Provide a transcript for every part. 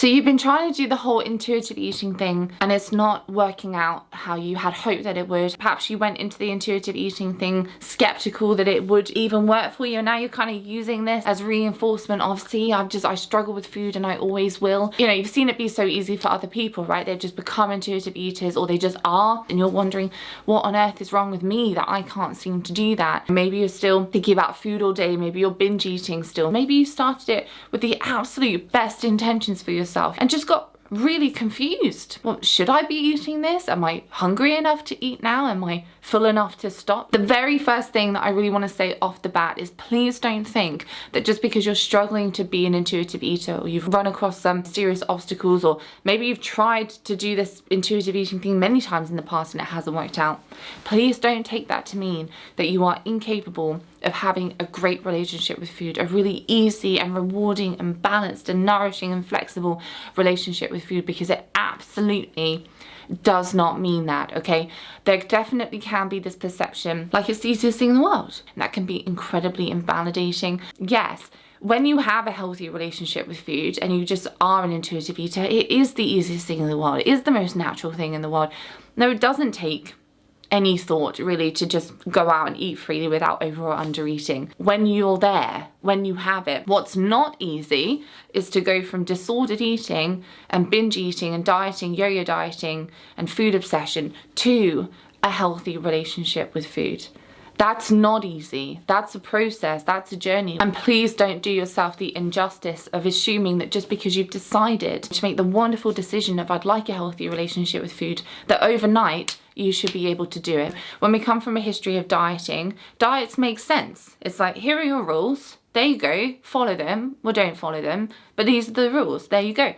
So you've been trying to do the whole intuitive eating thing and it's not working out how you had hoped that it would. Perhaps you went into the intuitive eating thing skeptical that it would even work for you, and now you're kind of using this as reinforcement of, see, I struggle with food and I always will. You know, you've seen it be so easy for other people, right? They've just become intuitive eaters, or they just are, and you're wondering what on earth is wrong with me that I can't seem to do that. Maybe you're still thinking about food all day, maybe you're binge eating still, maybe you started it with the absolute best intentions for yourself and just got really confused. Well, should I be eating this? Am I hungry enough to eat now? Am I full enough to stop? The very first thing that I really want to say off the bat is, please don't think that just because you're struggling to be an intuitive eater, or you've run across some serious obstacles, or maybe you've tried to do this intuitive eating thing many times in the past and it hasn't worked out, please don't take that to mean that you are incapable of having a great relationship with food, a really easy and rewarding and balanced and nourishing and flexible relationship with food, because it absolutely does not mean that, okay? There definitely can be this perception like it's the easiest thing in the world, and that can be incredibly invalidating. Yes, when you have a healthy relationship with food and you just are an intuitive eater, it is the easiest thing in the world. It is the most natural thing in the world. No, it doesn't take any thought really to just go out and eat freely without over or under eating. When you're there, when you have it, what's not easy is to go from disordered eating and binge eating and dieting, yo-yo dieting and food obsession to a healthy relationship with food. That's not easy. That's a process, that's a journey. And please don't do yourself the injustice of assuming that just because you've decided to make the wonderful decision of I'd like a healthy relationship with food, that overnight you should be able to do it. When we come from a history of dieting, diets make sense. It's like, here are your rules, there you go, follow them, or don't follow them, but these are the rules, there you go.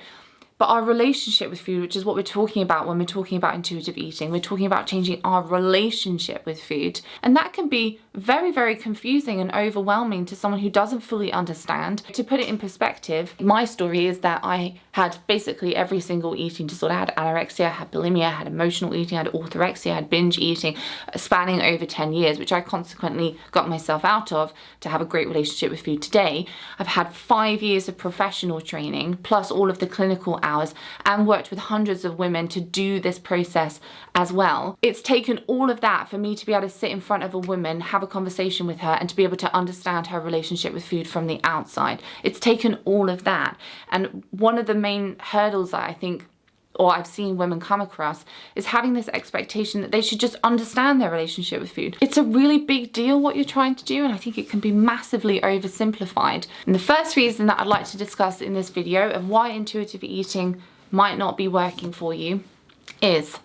But our relationship with food, which is what we're talking about when we're talking about intuitive eating, we're talking about changing our relationship with food. And that can be very, very confusing and overwhelming to someone who doesn't fully understand. To put it in perspective, my story is that I had basically every single eating disorder. I had anorexia, I had bulimia, I had emotional eating, I had orthorexia, I had binge eating, spanning over 10 years, which I consequently got myself out of to have a great relationship with food today. I've had 5 years of professional training, plus all of the clinical hours, and worked with hundreds of women to do this process as well. It's taken all of that for me to be able to sit in front of a woman, have a conversation with her, and to be able to understand her relationship with food from the outside. It's taken all of that. And one of the main hurdles that I think, or I've seen women come across, is having this expectation that they should just understand their relationship with food. It's a really big deal what you're trying to do, and I think it can be massively oversimplified. And the first reason that I'd like to discuss in this video of why intuitive eating might not be working for you is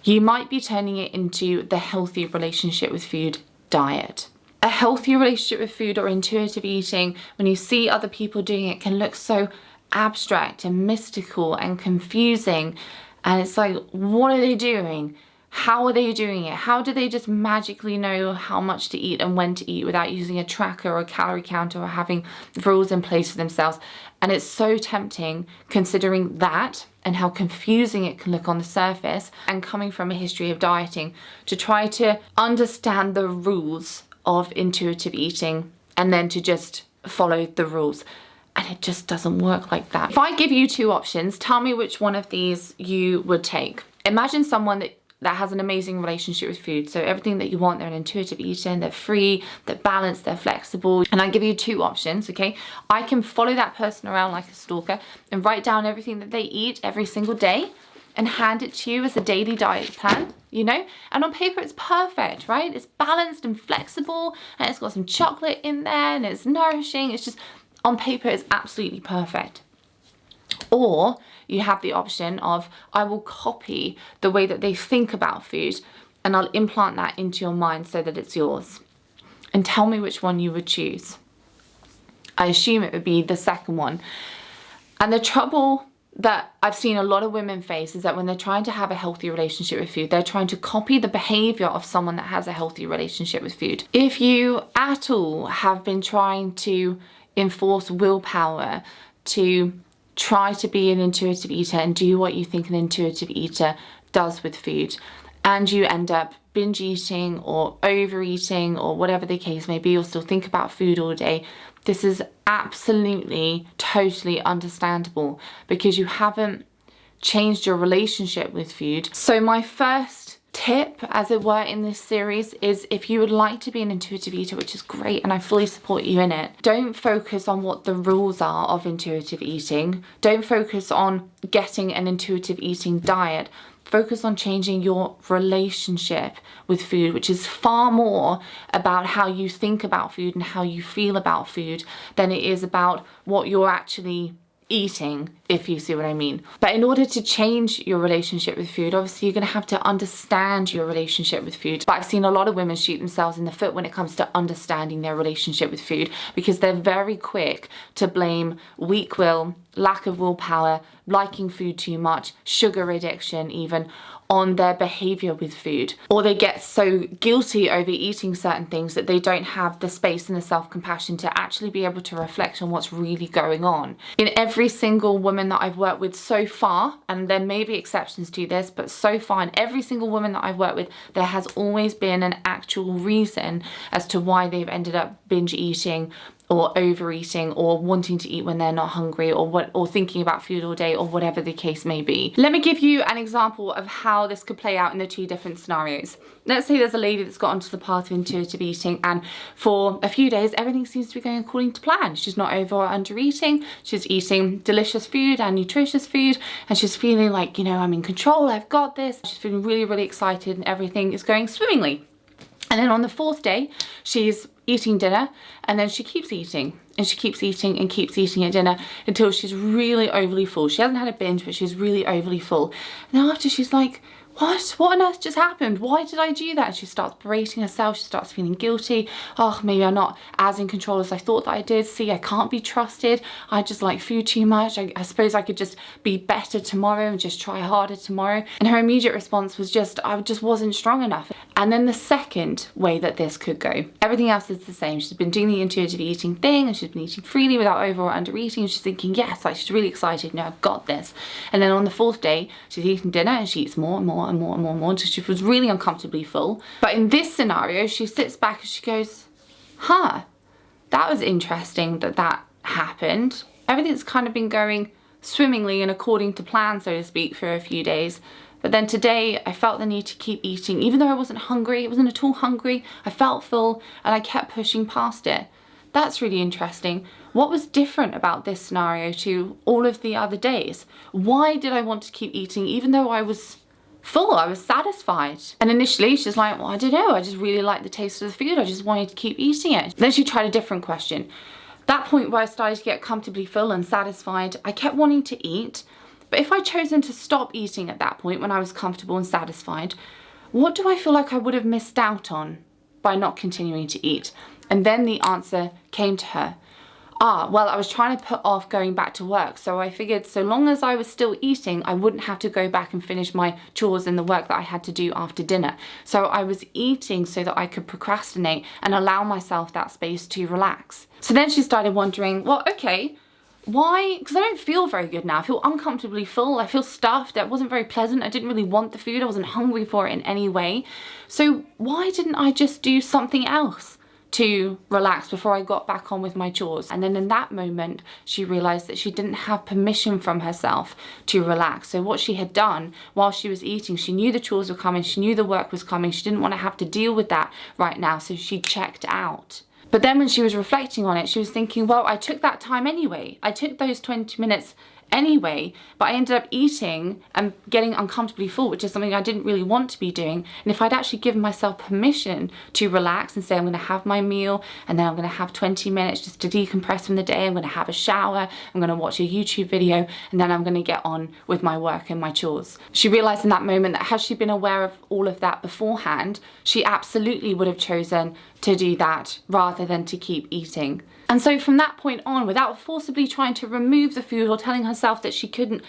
you might be turning it into the healthy relationship with food diet. A healthy relationship with food or intuitive eating, when you see other people doing it, can look so abstract and mystical and confusing, and it's like, what are they doing? How are they doing it? How do they just magically know how much to eat and when to eat without using a tracker or a calorie counter or having rules in place for themselves? And it's so tempting, considering that and how confusing it can look on the surface, and coming from a history of dieting, to try to understand the rules of intuitive eating and then to just follow the rules. And it just doesn't work like that. If I give you two options, tell me which one of these you would take. Imagine someone that has an amazing relationship with food. So everything that you want, they're an intuitive eater, and they're free, they're balanced, they're flexible. And I give you two options, okay? I can follow that person around like a stalker and write down everything that they eat every single day and hand it to you as a daily diet plan, you know? And on paper it's perfect, right? It's balanced and flexible, and it's got some chocolate in there, and it's nourishing. It's just, on paper it's absolutely perfect. Or you have the option of, I will copy the way that they think about food and I'll implant that into your mind so that it's yours. And tell me which one you would choose. I assume it would be the second one. And the trouble that I've seen a lot of women face is that when they're trying to have a healthy relationship with food, they're trying to copy the behavior of someone that has a healthy relationship with food. If you at all have been trying to enforce willpower to try to be an intuitive eater and do what you think an intuitive eater does with food, and you end up binge eating or overeating or whatever the case may be, or still think about food all day, this is absolutely, totally understandable because you haven't changed your relationship with food. So my first tip, as it were, in this series is, if you would like to be an intuitive eater, which is great and I fully support you in it, don't focus on what the rules are of intuitive eating. Don't focus on getting an intuitive eating diet. Focus on changing your relationship with food, which is far more about how you think about food and how you feel about food than it is about what you're actually eating, if you see what I mean. But in order to change your relationship with food, obviously you're going to have to understand your relationship with food. But I've seen a lot of women shoot themselves in the foot when it comes to understanding their relationship with food, because they're very quick to blame weak will, lack of willpower, liking food too much, sugar addiction even, on their behavior with food. Or they get so guilty over eating certain things that they don't have the space and the self-compassion to actually be able to reflect on what's really going on. In every single woman that I've worked with so far, and there may be exceptions to this, but so far in every single woman that I've worked with, there has always been an actual reason as to why they've ended up binge eating or overeating or wanting to eat when they're not hungry, or thinking about food all day, or whatever the case may be. Let me give you an example of how this could play out in the two different scenarios. Let's say there's a lady that's got onto the path of intuitive eating, and for a few days everything seems to be going according to plan. She's not over or under eating, she's eating delicious food and nutritious food, and she's feeling like, you know, I'm in control, I've got this. She's feeling really, really excited and everything is going swimmingly. And then on the fourth day, she's eating dinner, and then she keeps eating and she keeps eating and keeps eating at dinner until she's really overly full. She hasn't had a binge, but she's really overly full. And then after, she's like, what on earth just happened? Why did I do that? And she starts berating herself. She starts feeling guilty. Oh, maybe I'm not as in control as I thought that I did. See, I can't be trusted. I just like food too much. I suppose I could just be better tomorrow and just try harder tomorrow. And her immediate response was just, I just wasn't strong enough. And then the second way that this could go, everything else is the same. She's been doing the intuitive eating thing, and she's been eating freely without over or under eating. And she's thinking, yes, like she's really excited. No, I've got this. And then on the fourth day, she's eating dinner and she eats more and more and more and more and more until she feels really uncomfortably full. But in this scenario, she sits back and she goes, huh, that was interesting that happened. Everything's kind of been going swimmingly and according to plan, so to speak, for a few days. But then today I felt the need to keep eating, even though I wasn't hungry. I wasn't at all hungry. I felt full and I kept pushing past it. That's really interesting. What was different about this scenario to all of the other days? Why did I want to keep eating even though I was full? I was satisfied. And initially she's like, well, I don't know, I just really like the taste of the food. I just wanted to keep eating it. Then she tried a different question. That point where I started to get comfortably full and satisfied, I kept wanting to eat. But if I'd chosen to stop eating at that point when I was comfortable and satisfied, what do I feel like I would have missed out on by not continuing to eat? And then the answer came to her. Well, I was trying to put off going back to work, so I figured so long as I was still eating, I wouldn't have to go back and finish my chores and the work that I had to do after dinner. So I was eating so that I could procrastinate and allow myself that space to relax. So then she started wondering, well, okay, why? Because I don't feel very good now. I feel uncomfortably full. I feel stuffed. That wasn't very pleasant. I didn't really want the food. I wasn't hungry for it in any way. So why didn't I just do something else to relax before I got back on with my chores? And then in that moment, she realized that she didn't have permission from herself to relax. So what she had done while she was eating, she knew the chores were coming. She knew the work was coming. She didn't want to have to deal with that right now. So she checked out. But then when she was reflecting on it, she was thinking, well, I took that time anyway. I took those 20 minutes anyway, but I ended up eating and getting uncomfortably full, which is something I didn't really want to be doing. And if I'd actually given myself permission to relax and say, I'm going to have my meal, and then I'm going to have 20 minutes just to decompress from the day, I'm going to have a shower, I'm going to watch a YouTube video, and then I'm going to get on with my work and my chores. She realized in that moment that had she been aware of all of that beforehand, she absolutely would have chosen to do that rather than to keep eating. And so from that point on, without forcibly trying to remove the food or telling herself that she couldn't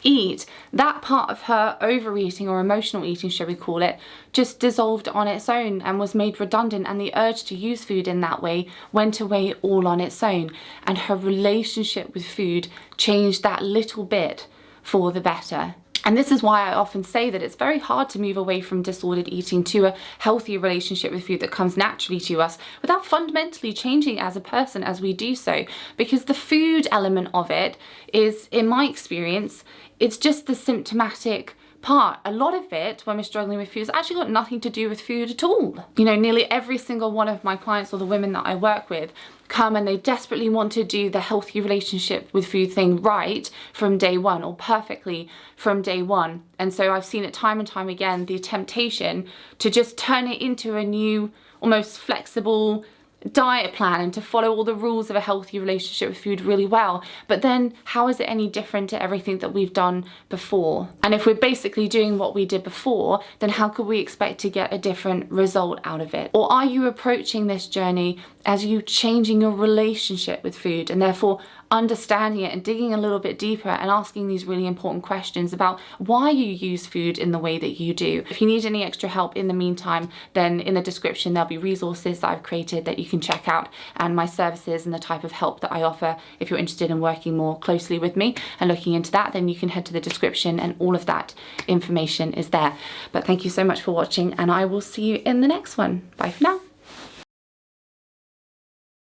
eat, that part of her overeating or emotional eating, shall we call it, just dissolved on its own and was made redundant, and the urge to use food in that way went away all on its own. And her relationship with food changed that little bit for the better. And this is why I often say that it's very hard to move away from disordered eating to a healthy relationship with food that comes naturally to us without fundamentally changing as a person as we do so. Because the food element of it is, in my experience, it's just the symptomatic part. A lot of it, when we're struggling with food, has actually got nothing to do with food at all. You know, nearly every single one of my clients or the women that I work with come and they desperately want to do the healthy relationship with food thing right from day one, or perfectly from day one. And so I've seen it time and time again, the temptation to just turn it into a new, almost flexible diet plan and to follow all the rules of a healthy relationship with food really well. But then how is it any different to everything that we've done before? And if we're basically doing what we did before, then how could we expect to get a different result out of it? Or are you approaching this journey as you changing your relationship with food, and therefore understanding it and digging a little bit deeper and asking these really important questions about why you use food in the way that you do? If you need any extra help in the meantime, then in the description there'll be resources that I've created that you can check out, and my services and the type of help that I offer. If you're interested in working more closely with me and looking into that, then you can head to the description and all of that information is there. But thank you so much for watching, and I will see you in the next one. Bye for now.